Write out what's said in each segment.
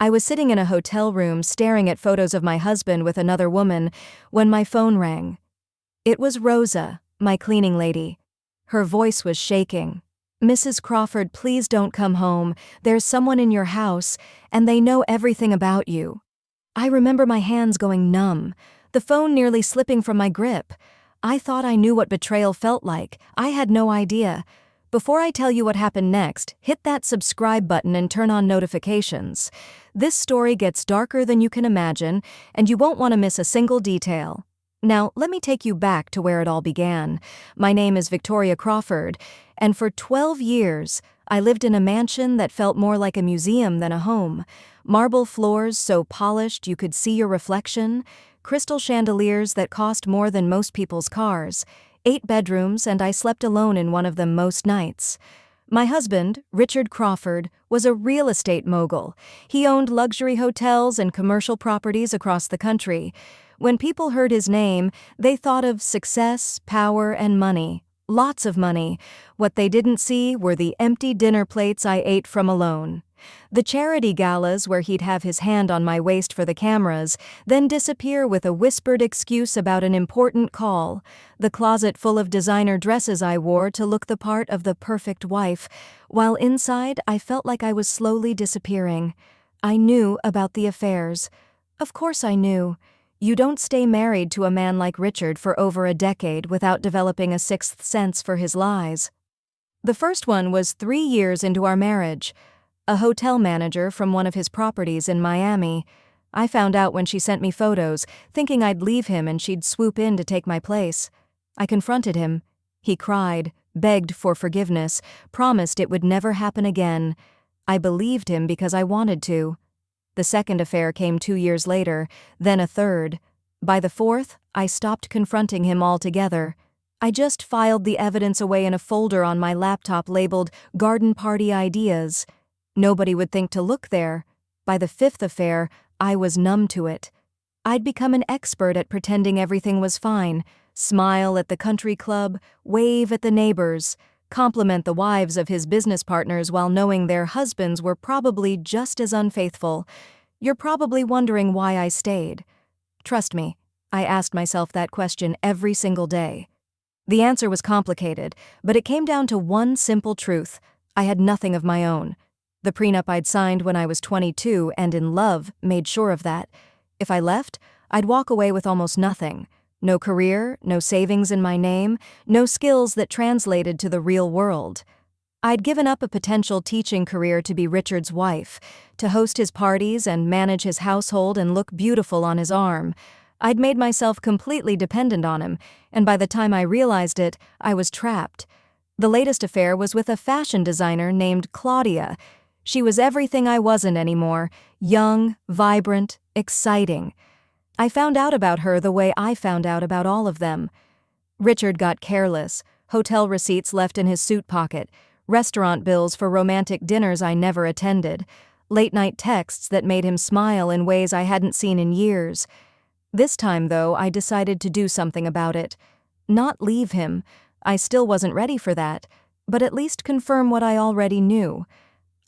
I was sitting in a hotel room staring at photos of my husband with another woman when my phone rang. It was Rosa, my cleaning lady. Her voice was shaking. "Mrs. Crawford, please don't come home. There's someone in your house, and they know everything about you." I remember my hands going numb, the phone nearly slipping from my grip. I thought I knew what betrayal felt like. I had no idea. Before I tell you what happened next, hit that subscribe button and turn on notifications. This story gets darker than you can imagine, and you won't want to miss a single detail. Now, let me take you back to where it all began. My name is Victoria Crawford, and for 12 years, I lived in a mansion that felt more like a museum than a home. Marble floors so polished you could see your reflection, crystal chandeliers that cost more than most people's cars, 8 bedrooms, and I slept alone in one of them most nights. My husband, Richard Crawford, was a real estate mogul. He owned luxury hotels and commercial properties across the country. When people heard his name, they thought of success, power, and money. Lots of money. What they didn't see were the empty dinner plates I ate from alone. The charity galas where he'd have his hand on my waist for the cameras, then disappear with a whispered excuse about an important call. The closet full of designer dresses I wore to look the part of the perfect wife, while inside I felt like I was slowly disappearing. I knew about the affairs. Of course I knew. You don't stay married to a man like Richard for over a decade without developing a sixth sense for his lies. The first one was 3 years into our marriage. A hotel manager from one of his properties in Miami. I found out when she sent me photos, thinking I'd leave him and she'd swoop in to take my place. I confronted him. He cried, begged for forgiveness, promised it would never happen again. I believed him because I wanted to. The second affair came 2 years later, then a third. By the fourth, I stopped confronting him altogether. I just filed the evidence away in a folder on my laptop labeled Garden Party Ideas. Nobody would think to look there. By the fifth affair, I was numb to it. I'd become an expert at pretending everything was fine, smile at the country club, wave at the neighbors, compliment the wives of his business partners while knowing their husbands were probably just as unfaithful. You're probably wondering why I stayed. Trust me, I asked myself that question every single day. The answer was complicated, but it came down to one simple truth. I had nothing of my own. The prenup I'd signed when I was 22 and in love made sure of that. If I left, I'd walk away with almost nothing. No career, no savings in my name, no skills that translated to the real world. I'd given up a potential teaching career to be Richard's wife, to host his parties and manage his household and look beautiful on his arm. I'd made myself completely dependent on him, and by the time I realized it, I was trapped. The latest affair was with a fashion designer named Claudia. She was everything I wasn't anymore, young, vibrant, exciting. I found out about her the way I found out about all of them. Richard got careless, hotel receipts left in his suit pocket, restaurant bills for romantic dinners I never attended, late-night texts that made him smile in ways I hadn't seen in years. This time, though, I decided to do something about it. Not leave him. I still wasn't ready for that, but at least confirm what I already knew.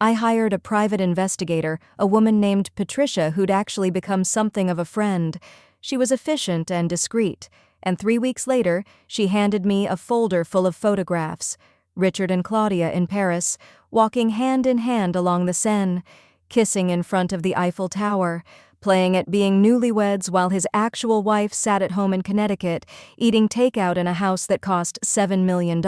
I hired a private investigator, a woman named Patricia who'd actually become something of a friend. She was efficient and discreet, and 3 weeks later, she handed me a folder full of photographs. Richard and Claudia in Paris, walking hand in hand along the Seine, kissing in front of the Eiffel Tower, playing at being newlyweds while his actual wife sat at home in Connecticut, eating takeout in a house that cost $7 million.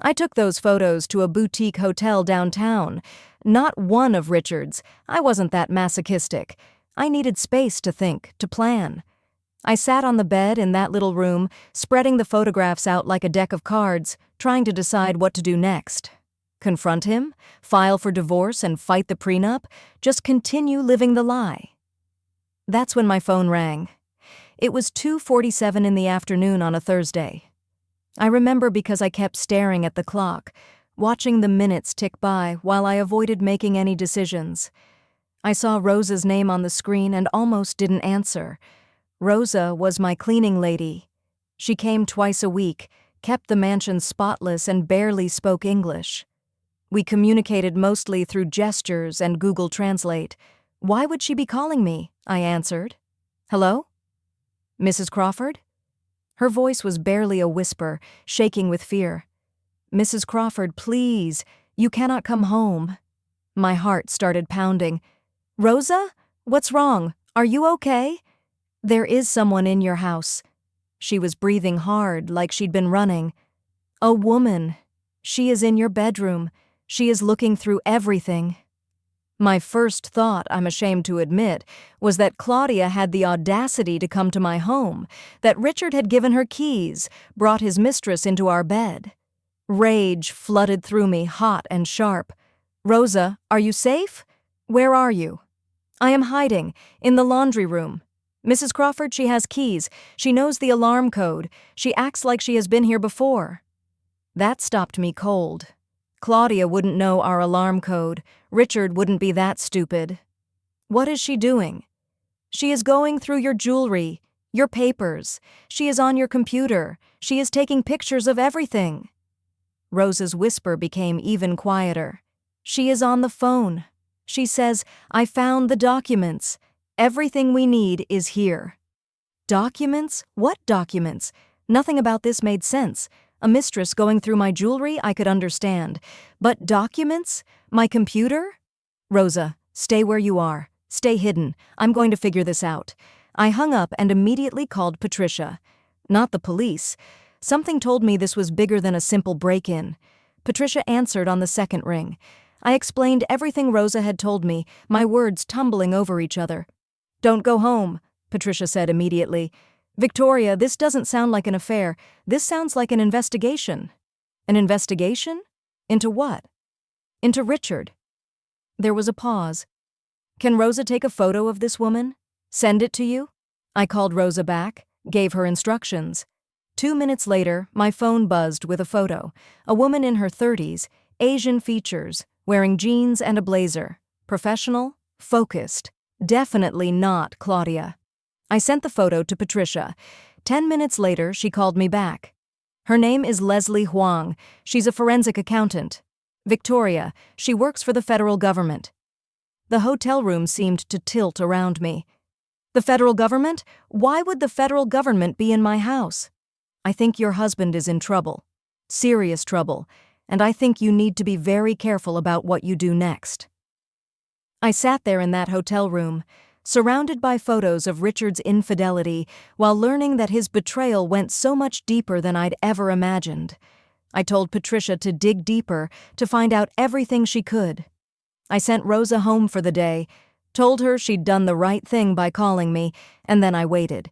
I took those photos to a boutique hotel downtown. Not one of Richard's. I wasn't that masochistic. I needed space to think, to plan. I sat on the bed in that little room, spreading the photographs out like a deck of cards, trying to decide what to do next. Confront him? File for divorce and fight the prenup? Just continue living the lie? That's when my phone rang. It was 2:47 in the afternoon on a Thursday. I remember because I kept staring at the clock, watching the minutes tick by while I avoided making any decisions. I saw Rosa's name on the screen and almost didn't answer. Rosa was my cleaning lady. She came twice a week, kept the mansion spotless, and barely spoke English. We communicated mostly through gestures and Google Translate. Why would she be calling me? I answered. Hello? Mrs. Crawford? Her voice was barely a whisper, shaking with fear. Mrs. Crawford, please, you cannot come home. My heart started pounding. Rosa? What's wrong? Are you okay? There is someone in your house. She was breathing hard, like she'd been running. A woman. She is in your bedroom. She is looking through everything. My first thought, I'm ashamed to admit, was that Claudia had the audacity to come to my home, that Richard had given her keys, brought his mistress into our bed. Rage flooded through me, hot and sharp. Rosa, are you safe? Where are you? I am hiding, in the laundry room. Mrs. Crawford, she has keys. She knows the alarm code. She acts like she has been here before. That stopped me cold. Claudia wouldn't know our alarm code. Richard wouldn't be that stupid. What is she doing? She is going through your jewelry, your papers. She is on your computer. She is taking pictures of everything. Rosa's whisper became even quieter. She is on the phone. She says, I found the documents. Everything we need is here. Documents? What documents? Nothing about this made sense. A mistress going through my jewelry, I could understand. But documents? My computer? Rosa, stay where you are. Stay hidden. I'm going to figure this out. I hung up and immediately called Patricia. Not the police. Something told me this was bigger than a simple break-in. Patricia answered on the second ring. I explained everything Rosa had told me, my words tumbling over each other. Don't go home, Patricia said immediately. Victoria, this doesn't sound like an affair. This sounds like an investigation. An investigation? Into what? Into Richard. There was a pause. Can Rosa take a photo of this woman? Send it to you? I called Rosa back, gave her instructions. 2 minutes later, my phone buzzed with a photo. A woman in her 30s, Asian features, wearing jeans and a blazer. Professional, focused. Definitely not Claudia. I sent the photo to Patricia. 10 minutes later, she called me back. Her name is Leslie Huang. She's a forensic accountant. Victoria, she works for the federal government. The hotel room seemed to tilt around me. The federal government? Why would the federal government be in my house? I think your husband is in trouble. Serious trouble. And I think you need to be very careful about what you do next. I sat there in that hotel room, surrounded by photos of Richard's infidelity, while learning that his betrayal went so much deeper than I'd ever imagined. I told Patricia to dig deeper, to find out everything she could. I sent Rosa home for the day, told her she'd done the right thing by calling me, and then I waited.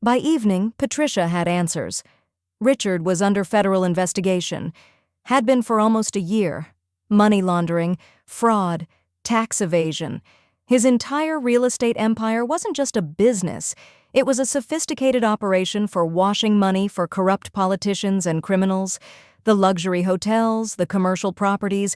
By evening, Patricia had answers. Richard was under federal investigation, had been for almost a year. Money laundering, fraud, tax evasion. His entire real estate empire wasn't just a business. It was a sophisticated operation for washing money for corrupt politicians and criminals. The luxury hotels, the commercial properties,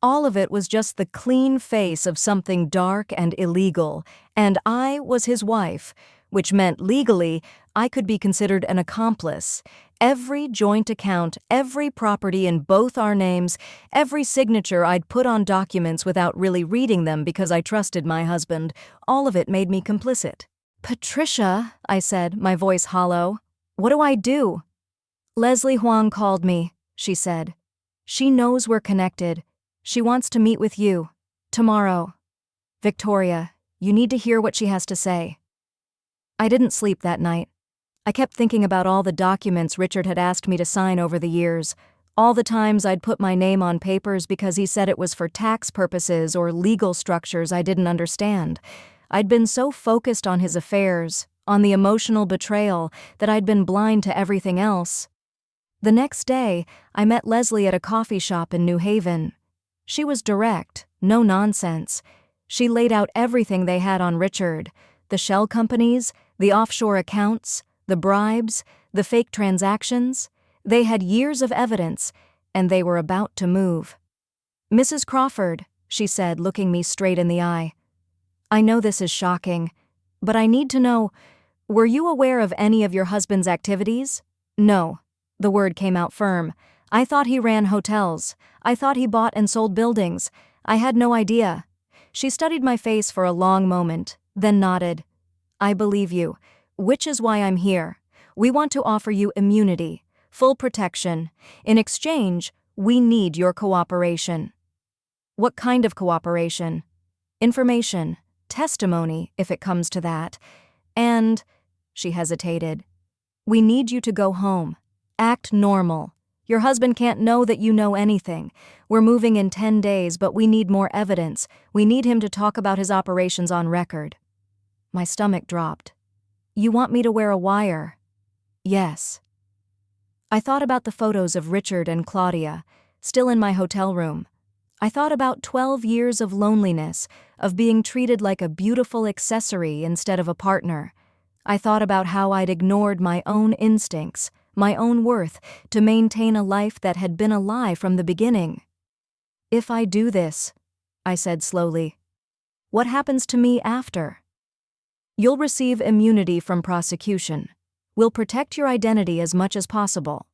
all of it was just the clean face of something dark and illegal. And I was his wife, which meant legally I could be considered an accomplice. Every joint account, every property in both our names, every signature I'd put on documents without really reading them because I trusted my husband, all of it made me complicit. Patricia, I said, my voice hollow, what do I do? Leslie Huang called me, she said. She knows we're connected. She wants to meet with you. Tomorrow. Victoria, you need to hear what she has to say. I didn't sleep that night. I kept thinking about all the documents Richard had asked me to sign over the years, all the times I'd put my name on papers because he said it was for tax purposes or legal structures I didn't understand. I'd been so focused on his affairs, on the emotional betrayal, that I'd been blind to everything else. The next day, I met Leslie at a coffee shop in New Haven. She was direct, no nonsense. She laid out everything they had on Richard, the shell companies, the offshore accounts, the bribes, the fake transactions. They had years of evidence, and they were about to move. Mrs. Crawford, she said, looking me straight in the eye. I know this is shocking, but I need to know, were you aware of any of your husband's activities? No. The word came out firm. I thought he ran hotels. I thought he bought and sold buildings. I had no idea. She studied my face for a long moment, then nodded. I believe you, which is why I'm here. We want to offer you immunity, full protection. In exchange, we need your cooperation. What kind of cooperation? Information, testimony, if it comes to that. And, she hesitated, we need you to go home. Act normal. Your husband can't know that you know anything. We're moving in 10 days, but we need more evidence. We need him to talk about his operations on record. My stomach dropped. You want me to wear a wire? Yes. I thought about the photos of Richard and Claudia, still in my hotel room. I thought about 12 years of loneliness, of being treated like a beautiful accessory instead of a partner. I thought about how I'd ignored my own instincts, my own worth, to maintain a life that had been a lie from the beginning. If I do this, I said slowly, what happens to me after? You'll receive immunity from prosecution. We'll protect your identity as much as possible.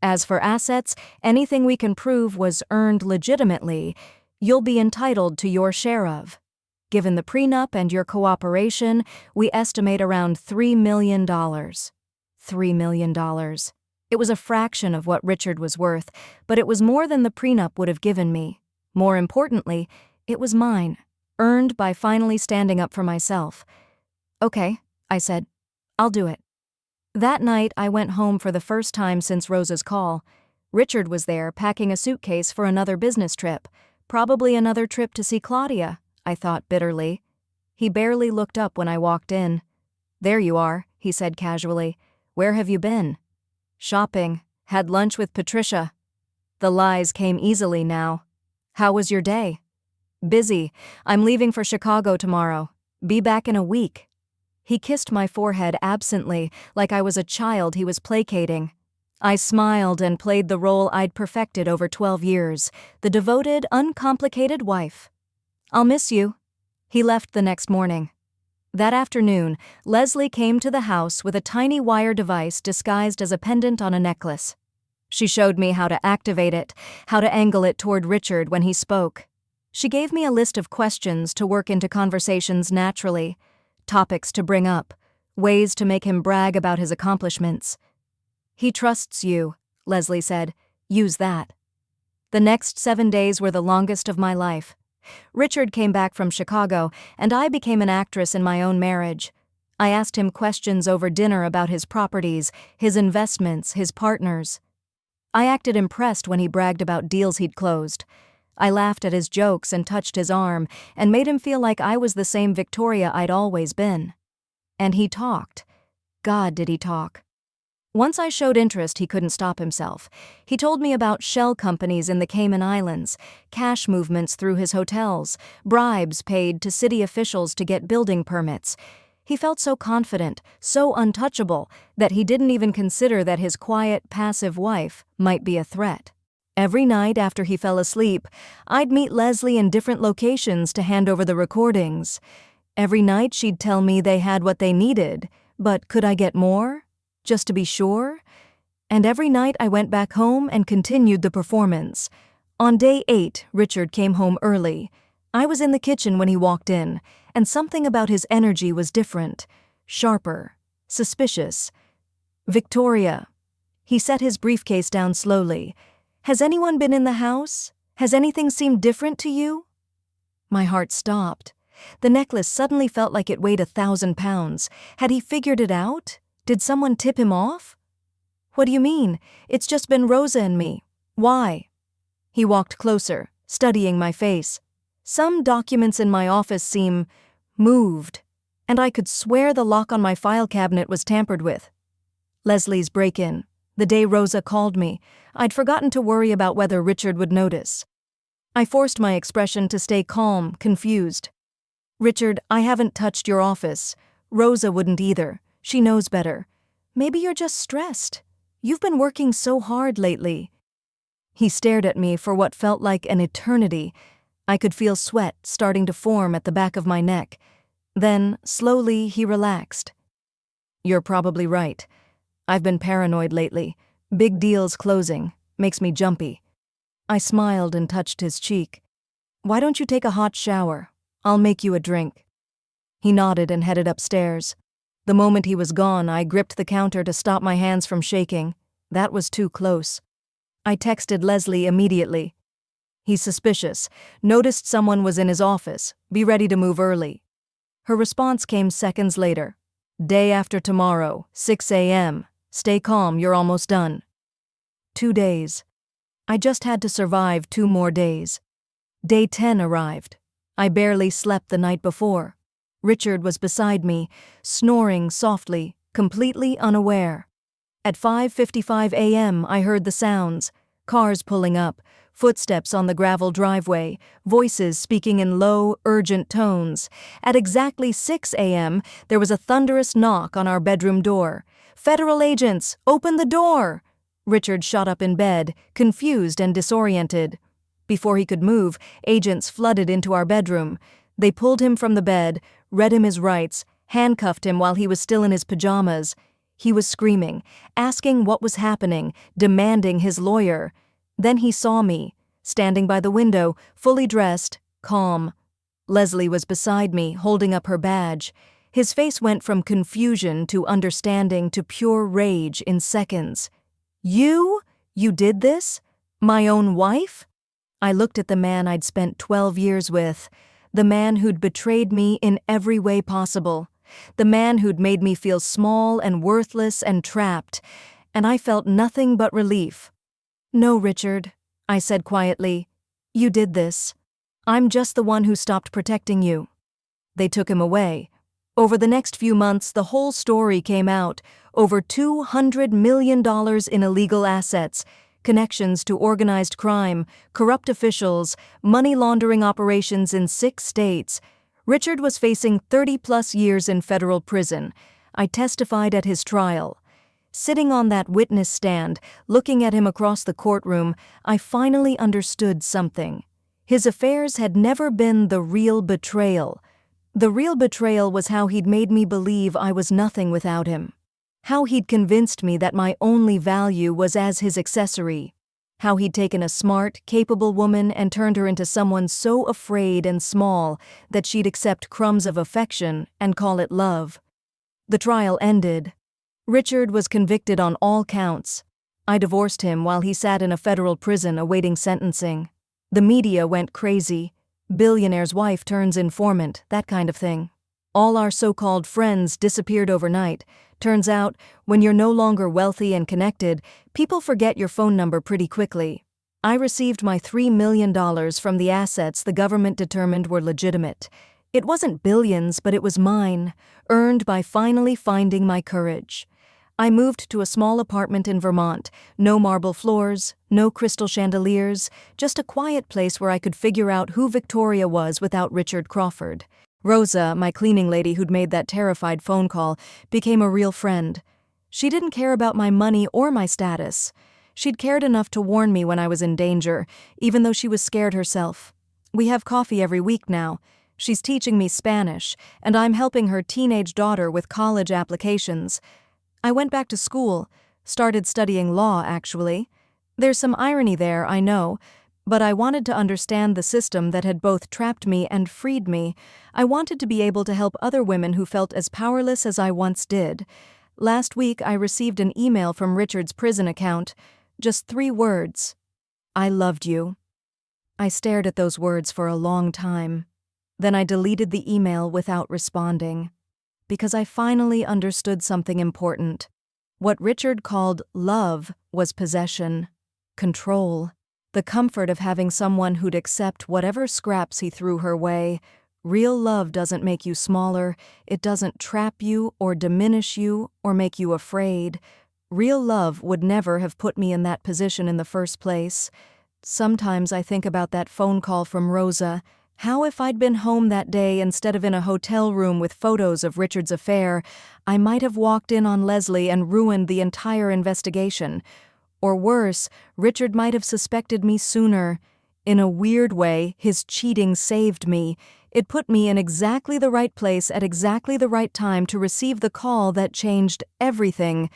As for assets, anything we can prove was earned legitimately, you'll be entitled to your share of. Given the prenup and your cooperation, we estimate around $3 million. $3 million. It was a fraction of what Richard was worth, but it was more than the prenup would have given me. More importantly, it was mine, earned by finally standing up for myself. Okay, I said. I'll do it. That night, I went home for the first time since Rosa's call. Richard was there, packing a suitcase for another business trip. Probably another trip to see Claudia, I thought bitterly. He barely looked up when I walked in. There you are, he said casually. Where have you been? Shopping. Had lunch with Patricia. The lies came easily now. How was your day? Busy. I'm leaving for Chicago tomorrow. Be back in a week. He kissed my forehead absently, like I was a child he was placating. I smiled and played the role I'd perfected over 12 years, the devoted, uncomplicated wife. I'll miss you. He left the next morning. That afternoon, Leslie came to the house with a tiny wire device disguised as a pendant on a necklace. She showed me how to activate it, how to angle it toward Richard when he spoke. She gave me a list of questions to work into conversations naturally, topics to bring up, ways to make him brag about his accomplishments. He trusts you, Leslie said. Use that. The next 7 days were the longest of my life. Richard came back from Chicago, and I became an actress in my own marriage. I asked him questions over dinner about his properties, his investments, his partners. I acted impressed when he bragged about deals he'd closed. I laughed at his jokes and touched his arm and made him feel like I was the same Victoria I'd always been. And he talked. God, did he talk. Once I showed interest, he couldn't stop himself. He told me about shell companies in the Cayman Islands, cash movements through his hotels, bribes paid to city officials to get building permits. He felt so confident, so untouchable, that he didn't even consider that his quiet, passive wife might be a threat. Every night after he fell asleep, I'd meet Leslie in different locations to hand over the recordings. Every night she'd tell me they had what they needed, but could I get more? Just to be sure? And every night I went back home and continued the performance. On day 8, Richard came home early. I was in the kitchen when he walked in, and something about his energy was different, sharper, suspicious. Victoria. He set his briefcase down slowly. Has anyone been in the house? Has anything seemed different to you? My heart stopped. The necklace suddenly felt like it weighed 1,000 pounds. Had he figured it out? Did someone tip him off? What do you mean? It's just been Rosa and me. Why? He walked closer, studying my face. Some documents in my office seem moved, and I could swear the lock on my file cabinet was tampered with. Leslie's break-in. The day Rosa called me, I'd forgotten to worry about whether Richard would notice. I forced my expression to stay calm, confused. Richard, I haven't touched your office. Rosa wouldn't either. She knows better. Maybe you're just stressed. You've been working so hard lately. He stared at me for what felt like an eternity. I could feel sweat starting to form at the back of my neck. Then, slowly, he relaxed. You're probably right. I've been paranoid lately. Big deals closing. Makes me jumpy. I smiled and touched his cheek. Why don't you take a hot shower? I'll make you a drink." He nodded and headed upstairs. The moment he was gone, I gripped the counter to stop my hands from shaking. That was too close. I texted Leslie immediately. "He's suspicious. Noticed someone was in his office. Be ready to move early." Her response came seconds later. "Day after tomorrow, 6 a.m. Stay calm, you're almost done." 2 days. I just had to survive 2 more days. Day 10 arrived. I barely slept the night before. Richard was beside me, snoring softly, completely unaware. At 5:55 a.m. I heard the sounds: cars pulling up, footsteps on the gravel driveway, voices speaking in low, urgent tones. At exactly 6 a.m., there was a thunderous knock on our bedroom door. "Federal agents, open the door!" Richard shot up in bed, confused and disoriented. Before he could move, agents flooded into our bedroom. They pulled him from the bed, read him his rights, handcuffed him while he was still in his pajamas. He was screaming, asking what was happening, demanding his lawyer. Then he saw me, standing by the window, fully dressed, calm. Leslie was beside me, holding up her badge. His face went from confusion to understanding to pure rage in seconds. "You? You did this? My own wife?" I looked at the man I'd spent 12 years with, the man who'd betrayed me in every way possible, the man who'd made me feel small and worthless and trapped, and I felt nothing but relief. "No, Richard," I said quietly. "You did this. I'm just the one who stopped protecting you." They took him away. Over the next few months, the whole story came out. Over $200 million in illegal assets, connections to organized crime, corrupt officials, money laundering operations in 6 states. Richard was facing 30-plus years in federal prison. I testified at his trial. Sitting on that witness stand, looking at him across the courtroom, I finally understood something. His affairs had never been the real betrayal. The real betrayal was how he'd made me believe I was nothing without him. How he'd convinced me that my only value was as his accessory. How he'd taken a smart, capable woman and turned her into someone so afraid and small that she'd accept crumbs of affection and call it love. The trial ended. Richard was convicted on all counts. I divorced him while he sat in a federal prison awaiting sentencing. The media went crazy. Billionaire's wife turns informant, that kind of thing. All our so-called friends disappeared overnight. Turns out, when you're no longer wealthy and connected, people forget your phone number pretty quickly. I received my $3 million from the assets the government determined were legitimate. It wasn't billions, but it was mine, earned by finally finding my courage. I moved to a small apartment in Vermont. No marble floors, no crystal chandeliers, just a quiet place where I could figure out who Victoria was without Richard Crawford. Rosa, my cleaning lady who'd made that terrified phone call, became a real friend. She didn't care about my money or my status. She'd cared enough to warn me when I was in danger, even though she was scared herself. We have coffee every week now. She's teaching me Spanish, and I'm helping her teenage daughter with college applications. I went back to school, started studying law, actually. There's some irony there, I know, but I wanted to understand the system that had both trapped me and freed me. I wanted to be able to help other women who felt as powerless as I once did. Last week, I received an email from Richard's prison account. Just 3 words. "I loved you." I stared at those words for a long time. Then I deleted the email without responding. Because I finally understood something important. What Richard called love was possession, control, the comfort of having someone who'd accept whatever scraps he threw her way. Real love doesn't make you smaller, it doesn't trap you or diminish you or make you afraid. Real love would never have put me in that position in the first place. Sometimes I think about that phone call from Rosa. How if I'd been home that day instead of in a hotel room with photos of Richard's affair, I might have walked in on Leslie and ruined the entire investigation. Or worse, Richard might have suspected me sooner. In a weird way, his cheating saved me. It put me in exactly the right place at exactly the right time to receive the call that changed everything.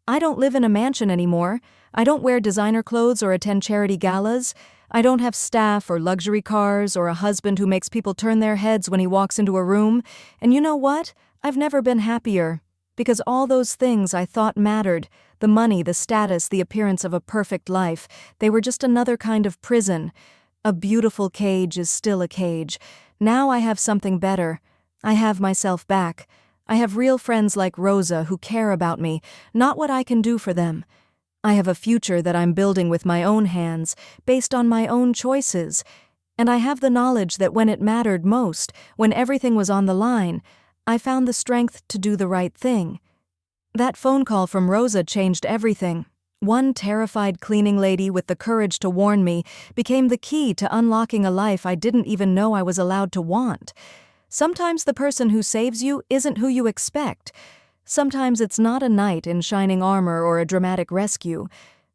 I don't live in a mansion anymore. I don't wear designer clothes or attend charity galas. I don't have staff or luxury cars or a husband who makes people turn their heads when he walks into a room. And you know what? I've never been happier. Because all those things I thought mattered, the money, the status, the appearance of a perfect life, they were just another kind of prison. A beautiful cage is still a cage. Now I have something better. I have myself back. I have real friends like Rosa who care about me, not what I can do for them. I have a future that I'm building with my own hands, based on my own choices. And I have the knowledge that when it mattered most, when everything was on the line, I found the strength to do the right thing. That phone call from Rosa changed everything. One terrified cleaning lady with the courage to warn me became the key to unlocking a life I didn't even know I was allowed to want. Sometimes the person who saves you isn't who you expect. Sometimes it's not a knight in shining armor or a dramatic rescue.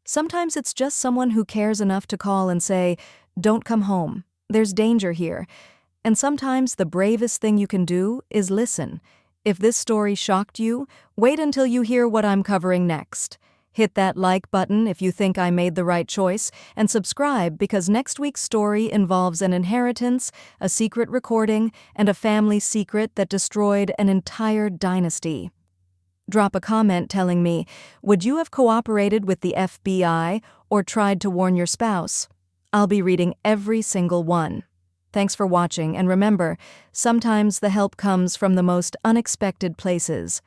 Sometimes it's just someone who cares enough to call and say, "Don't come home. There's danger here." And sometimes the bravest thing you can do is listen. If this story shocked you, wait until you hear what I'm covering next. Hit that like button if you think I made the right choice, and subscribe because next week's story involves an inheritance, a secret recording, and a family secret that destroyed an entire dynasty. Drop a comment telling me, would you have cooperated with the FBI or tried to warn your spouse? I'll be reading every single one. Thanks for watching, and remember, sometimes the help comes from the most unexpected places.